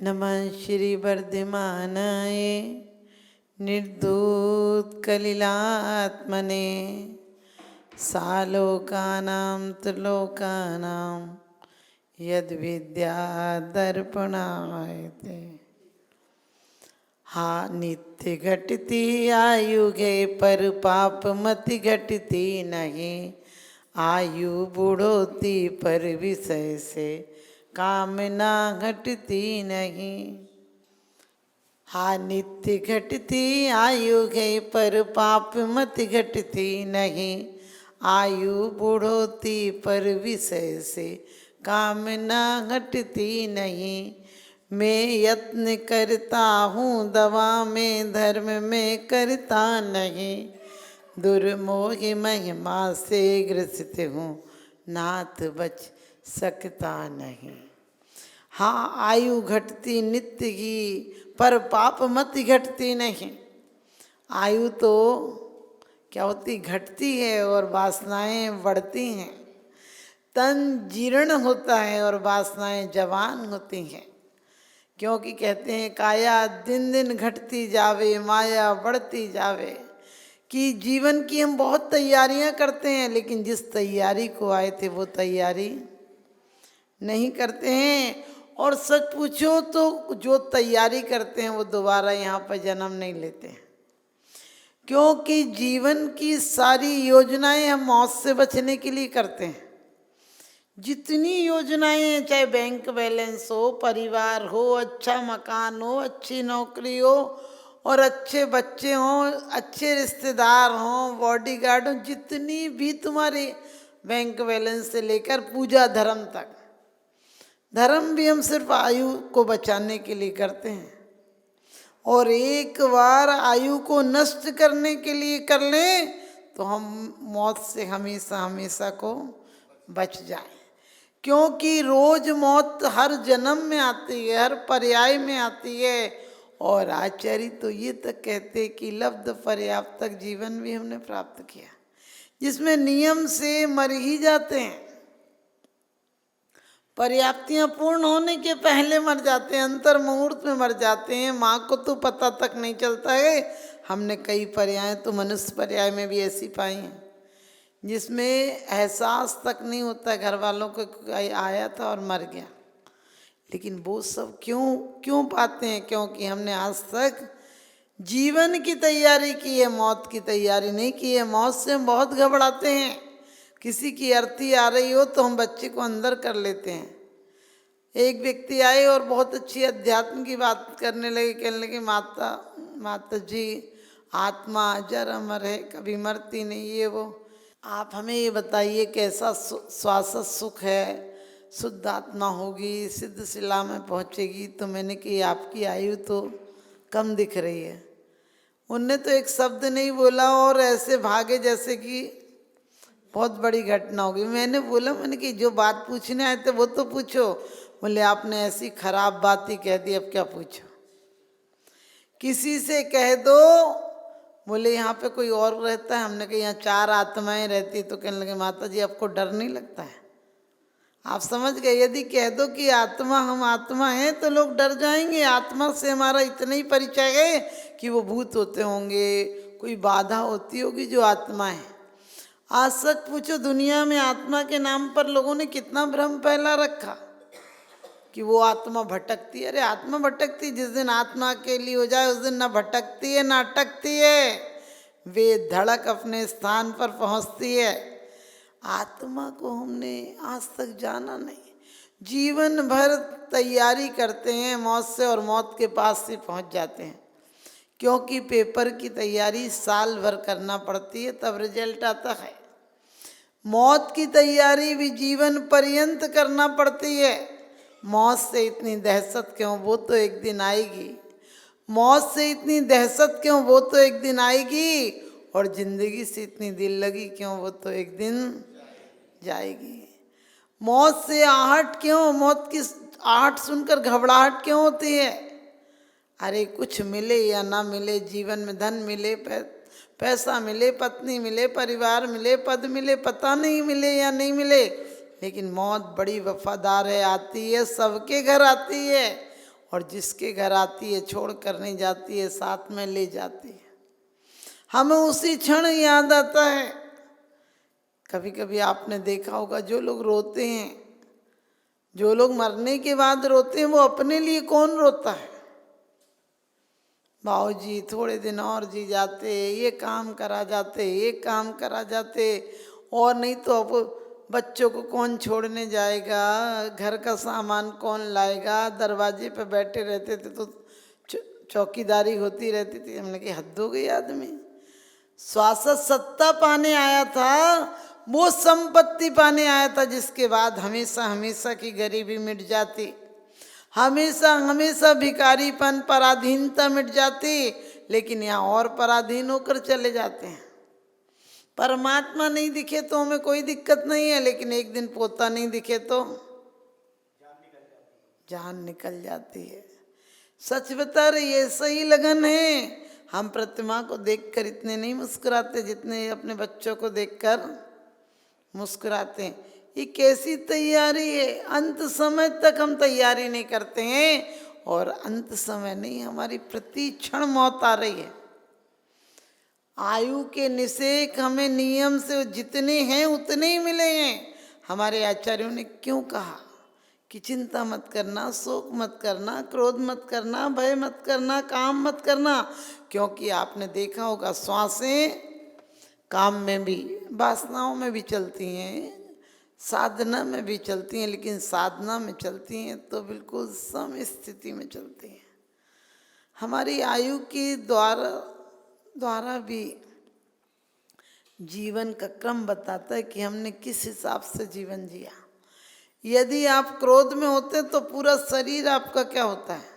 नमः श्री वर्धमानाय निर्धूतकलिलात्मने सालोकानां त्रिलोकानां यद्विद्यादर्पणायते। हा नित्य घटती आयु गे पर पाप मति घटती नहीं। आयु बूढ़ोती पर विषय से कामना घटती नहीं। हा नित्य घटती आयु गे पर पाप मति घटती नहीं। आयु बूढ़ोती पर विषय से कामना घटती नहीं। मैं यत्न करता हूँ दवा में धर्म में करता नहीं। दुर्मोह महिमा से ग्रसित हूँ नाथ बच सकता नहीं। हाँ आयु घटती नित्य की पर पाप मति घटती नहीं। आयु तो क्या होती घटती है और वासनाएं बढ़ती हैं। तन जीर्ण होता है और वासनाएं जवान होती हैं। क्योंकि कहते हैं काया दिन दिन घटती जावे माया बढ़ती जावे। कि जीवन की हम बहुत तैयारियां करते हैं लेकिन जिस तैयारी को आए थे वो तैयारी नहीं करते हैं। और सच पूछो तो जो तैयारी करते हैं वो दोबारा यहाँ पर जन्म नहीं लेते हैं। क्योंकि जीवन की सारी योजनाएं हम मौत से बचने के लिए करते हैं। जितनी योजनाएं हैं चाहे बैंक बैलेंस हो, परिवार हो, अच्छा मकान हो, अच्छी नौकरी हो और अच्छे बच्चे हों, अच्छे रिश्तेदार हों, बॉडीगार्ड हों, जितनी भी तुम्हारी बैंक बैलेंस से लेकर पूजा धर्म तक, धर्म भी हम सिर्फ आयु को बचाने के लिए करते हैं। और एक बार आयु को नष्ट करने के लिए कर लें तो हम मौत से हमेशा हमेशा को बच जाएं। क्योंकि रोज मौत हर जन्म में आती है, हर पर्याय में आती है। और आचार्य तो ये तक कहते कि लब्ध पर्याप्त जीवन भी हमने प्राप्त किया जिसमें नियम से मर ही जाते हैं। पर्याप्तियां पूर्ण होने के पहले मर जाते हैं, अंतर मुहूर्त में मर जाते हैं। माँ को तो पता तक नहीं चलता है। हमने कई पर्याय तो मनुष्य पर्याय में भी ऐसी पाई हैं जिसमें एहसास तक नहीं होता घर वालों को आया था और मर गया। लेकिन वो सब क्यों पाते हैं? क्योंकि हमने आज तक जीवन की तैयारी की है, मौत की तैयारी नहीं की है। मौत से हम बहुत घबराते हैं। किसी की अर्थी आ रही हो तो हम बच्चे को अंदर कर लेते हैं। एक व्यक्ति आए और बहुत अच्छी अध्यात्म की बात करने लगे, कहने लगे माता जी आत्मा अजर अमर है, कभी मरती नहीं है। वो आप हमें ये बताइए कैसा श्वास सुख है, शुद्ध आत्मा होगी, सिद्ध शिला में पहुँचेगी। तो मैंने कही आपकी आयु तो कम दिख रही है। उनने तो एक शब्द नहीं बोला और ऐसे भागे जैसे कि बहुत बड़ी घटना होगी। मैंने कि जो बात पूछने आए थे वो तो पूछो। बोले आपने ऐसी खराब बात ही कह दी, अब क्या पूछो, किसी से कह दो। बोले यहाँ पे कोई और रहता है? हमने कहा यहाँ 4 आत्माएं रहती। तो कहने लगे माता जी आपको डर नहीं लगता है? आप समझ गए, यदि कह दो कि आत्मा हम आत्मा हैं तो लोग डर जाएंगे। आत्मा से हमारा इतना ही परिचय है कि वो भूत होते होंगे, कोई बाधा होती होगी जो आत्मा है। आज सच पूछो दुनिया में आत्मा के नाम पर लोगों ने कितना भ्रम फैला रखा कि वो आत्मा भटकती है। अरे आत्मा भटकती, जिस दिन आत्मा के लिए हो जाए उस दिन ना भटकती है ना अटकती है, वे धड़क अपने स्थान पर पहुंचती है। आत्मा को हमने आज तक जाना नहीं। जीवन भर तैयारी करते हैं मौत से और मौत के पास से पहुंच जाते हैं। क्योंकि पेपर की तैयारी साल भर करना पड़ती है तब रिजल्ट आता है। मौत की तैयारी भी जीवन पर्यंत करना पड़ती है। मौत से इतनी दहशत क्यों? वो तो एक दिन आएगी। मौत से इतनी दहशत क्यों? वो तो एक दिन आएगी। और जिंदगी से इतनी दिल लगी क्यों? वो तो एक दिन जाएगी। मौत से आहट क्यों? मौत की आहट सुनकर घबराहट क्यों होती है? अरे कुछ मिले या ना मिले, जीवन में धन मिले, पैसा मिले, पत्नी मिले, परिवार मिले, पद मिले, पता नहीं मिले या नहीं मिले, लेकिन मौत बड़ी वफादार है, आती है, सबके घर आती है और जिसके घर आती है छोड़ कर नहीं जाती है, साथ में ले जाती है। हमें उसी क्षण याद आता है। कभी कभी आपने देखा होगा जो लोग रोते हैं, जो लोग मरने के बाद रोते हैं, वो अपने लिए कौन रोता है? बाबूजी थोड़े दिन और जी जाते, ये काम करा जाते, ये काम करा जाते, और नहीं तो अब बच्चों को कौन छोड़ने जाएगा, घर का सामान कौन लाएगा। दरवाजे पे बैठे रहते थे तो चौकीदारी होती रहती थी। हमने कहा हद हो गई आदमी। शासक सत्ता पाने आया था, वो संपत्ति पाने आया था जिसके बाद हमेशा हमेशा की गरीबी मिट जाती, हमेशा हमेशा भिखारीपन पराधीनता मिट जाती। लेकिन यहाँ और पराधीन होकर चले जाते हैं। परमात्मा नहीं दिखे तो हमें कोई दिक्कत नहीं है, लेकिन एक दिन पोता नहीं दिखे तो जान निकल जाती है। सच बता रही है, सही लगन है। हम प्रतिमा को देखकर इतने नहीं मुस्कुराते जितने अपने बच्चों को देखकर मुस्कुराते हैं। ये कैसी तैयारी है? अंत समय तक हम तैयारी नहीं करते हैं, और अंत समय नहीं, हमारी प्रति क्षण मौत आ रही है। आयु के निषेक हमें नियम से जितने हैं उतने ही मिले हैं। हमारे आचार्यों ने क्यों कहा कि चिंता मत करना, शोक मत करना, क्रोध मत करना, भय मत करना, काम मत करना? क्योंकि आपने देखा होगा श्वासें काम में भी, वासनाओं में भी चलती हैं, साधना में भी चलती हैं, लेकिन साधना में चलती हैं तो बिल्कुल सम स्थिति में चलती हैं। हमारी आयु के द्वारा भी जीवन का क्रम बताता है कि हमने किस हिसाब से जीवन जिया। यदि आप क्रोध में होते तो पूरा शरीर आपका क्या होता है?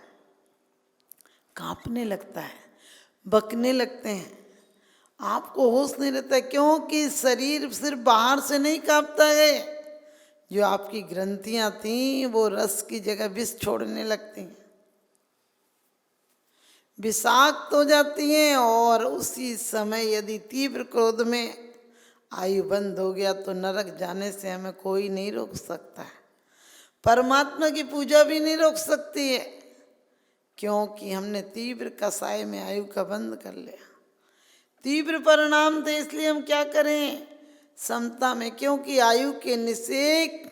कांपने लगता है, बकने लगते हैं, आपको होश नहीं रहता है। क्योंकि शरीर सिर्फ बाहर से नहीं कांपता है, जो आपकी ग्रंथियां थीं वो रस की जगह विष छोड़ने लगती हैं, विषाक्त हो जाती हैं। और उसी समय यदि तीव्र क्रोध में आयु बंद हो गया तो नरक जाने से हमें कोई नहीं रोक सकता है। परमात्मा की पूजा भी नहीं रोक सकती है, क्योंकि हमने तीव्र कसाय में आयु का बंद कर लिया। तीव्र परिणाम थे, इसलिए हम क्या करें? समता में, क्योंकि आयु के निषेक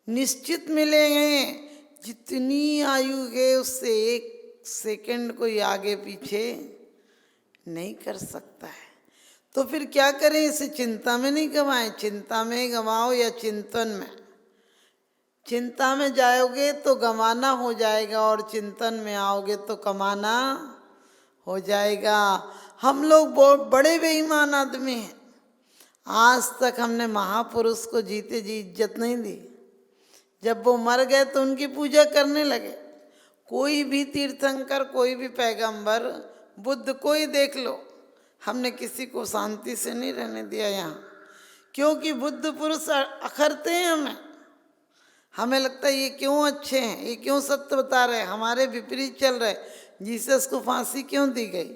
निश्चित मिले हैं। जितनी आयु है उससे एक सेकंड कोई आगे पीछे नहीं कर सकता है। तो फिर क्या करें? इसे चिंता में नहीं गंवाएं। चिंता में गंवाओ या चिंतन में। चिंता में जाओगे तो गंवाना हो जाएगा, और चिंतन में आओगे तो कमाना हो जाएगा। हम लोग बहुत बड़े बेईमान आदमी हैं। आज तक हमने महापुरुष को जीते जी इज्जत नहीं दी। जब वो मर गए तो उनकी पूजा करने लगे। कोई भी तीर्थंकर, कोई भी पैगंबर, बुद्ध, कोई देख लो, हमने किसी को शांति से नहीं रहने दिया यहाँ, क्योंकि बुद्ध पुरुष अखरते हैं हमें। हमें लगता है ये क्यों अच्छे हैं, ये क्यों सत्य बता रहे हैं, हमारे विपरीत चल रहे। जीसस को फांसी क्यों दी गई?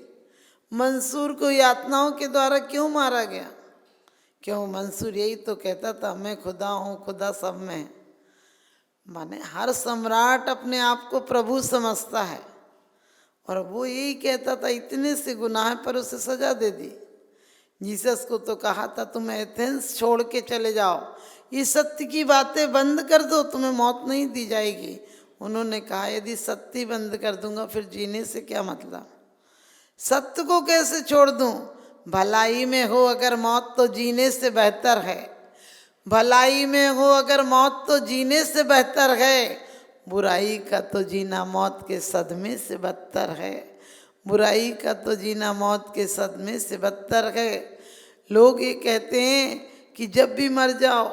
मंसूर को यातनाओं के द्वारा क्यों मारा गया? क्यों? मंसूर यही तो कहता था, मैं खुदा हूँ, खुदा सब में है। माने हर सम्राट अपने आप को प्रभु समझता है, और वो यही कहता था। इतने से गुनाह पर उसे सजा दे दी। जीसस को तो कहा था तुम एथेंस छोड़ के चले जाओ, ये सत्य की बातें बंद कर दो, तुम्हें मौत नहीं दी जाएगी। उन्होंने कहा यदि सत्य बंद कर दूंगा फिर जीने से क्या मतलब, सत्य को कैसे छोड़ दूं? भलाई में हो अगर मौत तो जीने से बेहतर है, भलाई में हो अगर मौत तो जीने से बेहतर है। बुराई का तो जीना मौत के सदमे से बदतर है, बुराई का तो जीना मौत के सदमे से बदतर है। लोग ये कहते हैं कि जब भी मर जाओ,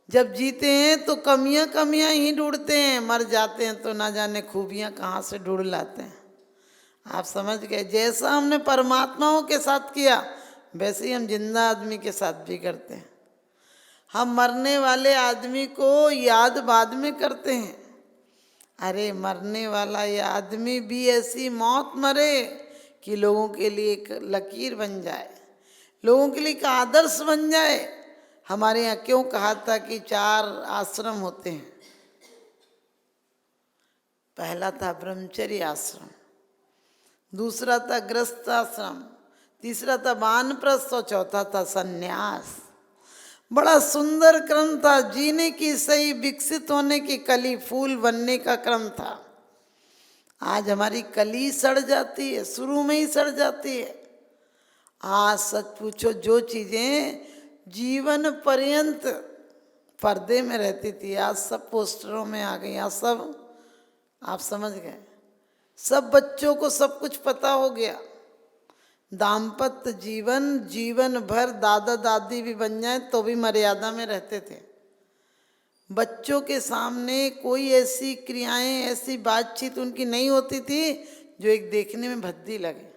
जब जीते हैं तो कमियां कमियां ही ढूंढते हैं, मर जाते हैं तो ना जाने खूबियां कहाँ से ढूंढ लाते हैं। आप समझ गए? जैसा हमने परमात्माओं के साथ किया वैसे ही हम जिंदा आदमी के साथ भी करते हैं। हम मरने वाले आदमी को याद बाद में करते हैं। अरे मरने वाला ये आदमी भी ऐसी मौत मरे कि लोगों के लिए एक लकीर बन जाए, लोगों के लिए एक आदर्श बन जाए। हमारे यहाँ क्यों कहा था कि 4 आश्रम होते हैं? पहला था ब्रह्मचर्य आश्रम, दूसरा था गृहस्थ आश्रम, तीसरा था वानप्रस्थ और चौथा था सन्यास। बड़ा सुंदर क्रम था, जीने की सही, विकसित होने की कली, फूल बनने का क्रम था। आज हमारी कली सड़ जाती है, शुरू में ही सड़ जाती है। आज सच पूछो, जो चीजें जीवन पर्यंत पर्दे में रहती थी आज सब पोस्टरों में आ गई। आज सब आप समझ गए, सब बच्चों को सब कुछ पता हो गया। दाम्पत्य जीवन, जीवन भर दादा दादी भी बन जाए तो भी मर्यादा में रहते थे। बच्चों के सामने कोई ऐसी क्रियाएं, ऐसी बातचीत उनकी नहीं होती थी जो एक देखने में भद्दी लगे।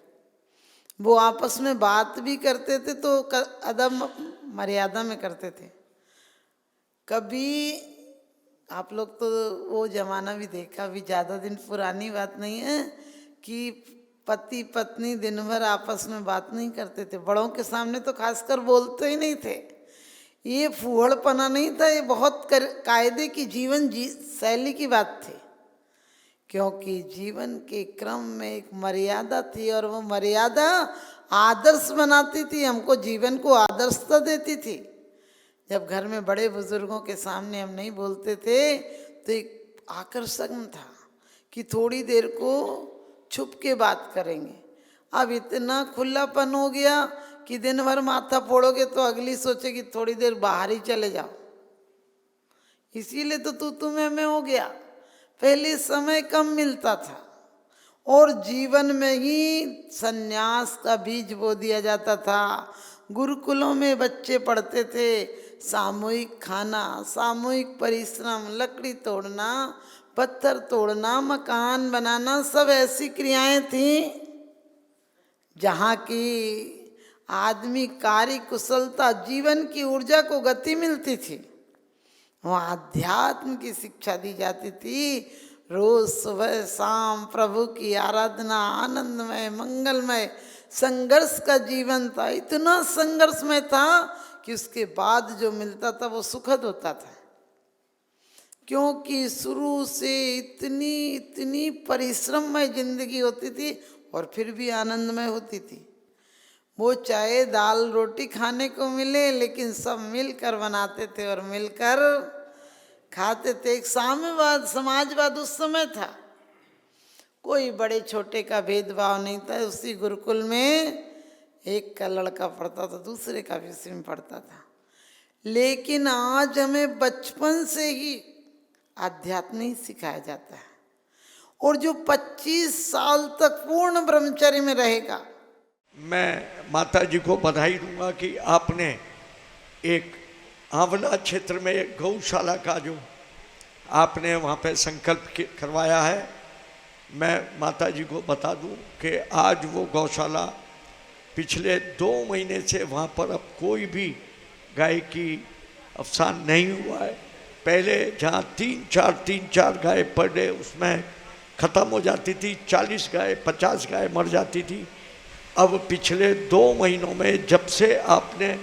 वो आपस में बात भी करते थे तो अदब मर्यादा में करते थे। कभी आप लोग तो वो जमाना भी देखा, भी ज़्यादा दिन पुरानी बात नहीं है कि पति पत्नी दिन भर आपस में बात नहीं करते थे। बड़ों के सामने तो खासकर बोलते ही नहीं थे। ये फूहड़पना नहीं था, ये बहुत कायदे की जीवन शैली की बात थी। क्योंकि जीवन के क्रम में एक मर्यादा थी और वो मर्यादा आदर्श बनाती थी, हमको जीवन को आदर्शता देती थी। जब घर में बड़े बुजुर्गों के सामने हम नहीं बोलते थे तो एक आकर्षण था कि थोड़ी देर को छुप के बात करेंगे। अब इतना खुलापन हो गया कि दिन भर माथा फोड़ोगे तो अगली सोचेगी थोड़ी देर बाहर ही चले जाओ। इसीलिए तो तू मैं हो गया। पहले समय कम मिलता था और जीवन में ही सन्यास का बीज बो दिया जाता था। गुरुकुलों में बच्चे पढ़ते थे, सामूहिक खाना, सामूहिक परिश्रम, लकड़ी तोड़ना, पत्थर तोड़ना, मकान बनाना, सब ऐसी क्रियाएं थीं जहाँ की आदमी कार्य कुशलता, जीवन की ऊर्जा को गति मिलती थी। वहाँ अध्यात्म की शिक्षा दी जाती थी। रोज सुबह शाम प्रभु की आराधना, आनंदमय मंगलमय संघर्ष का जीवन था। इतना संघर्षमय था कि उसके बाद जो मिलता था वो सुखद होता था। क्योंकि शुरू से इतनी परिश्रममय जिंदगी होती थी और फिर भी आनंदमय होती थी। वो चाहे दाल रोटी खाने को मिले लेकिन सब मिलकर बनाते थे और मिलकर खाते थे। एक साम्यवाद, समाजवाद उस समय था। कोई बड़े छोटे का भेदभाव नहीं था। उसी गुरुकुल में एक का लड़का पढ़ता था, दूसरे का भी उसी में पढ़ता था। लेकिन आज हमें बचपन से ही आध्यात्म ही सिखाया जाता है। और जो 25 साल तक पूर्ण ब्रह्मचर्य में रहेगा। मैं माता जी को बधाई दूंगा कि आपने एक आंवला क्षेत्र में एक गौशाला का जो आपने वहाँ पे संकल्प करवाया है। मैं माता जी को बता दूं कि आज वो गौशाला पिछले 2 महीने से वहाँ पर अब कोई भी गाय की अवसान नहीं हुआ है। पहले जहाँ 3-4 गाय पर डे उसमें ख़त्म हो जाती थी, 40 गाय 50 गाय मर जाती थी। अब पिछले 2 महीनों में जब से आपने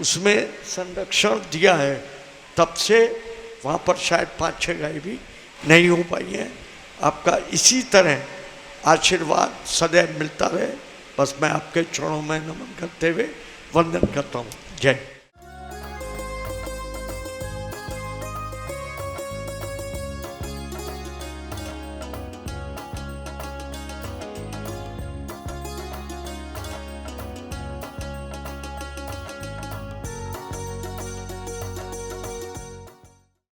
उसमें संरक्षण दिया है तब से वहाँ पर शायद 5-6 गाय भी नहीं हो पाई हैं। आपका इसी तरह आशीर्वाद सदैव मिलता रहे। बस मैं आपके चरणों में नमन करते हुए वंदन करता हूँ। जय।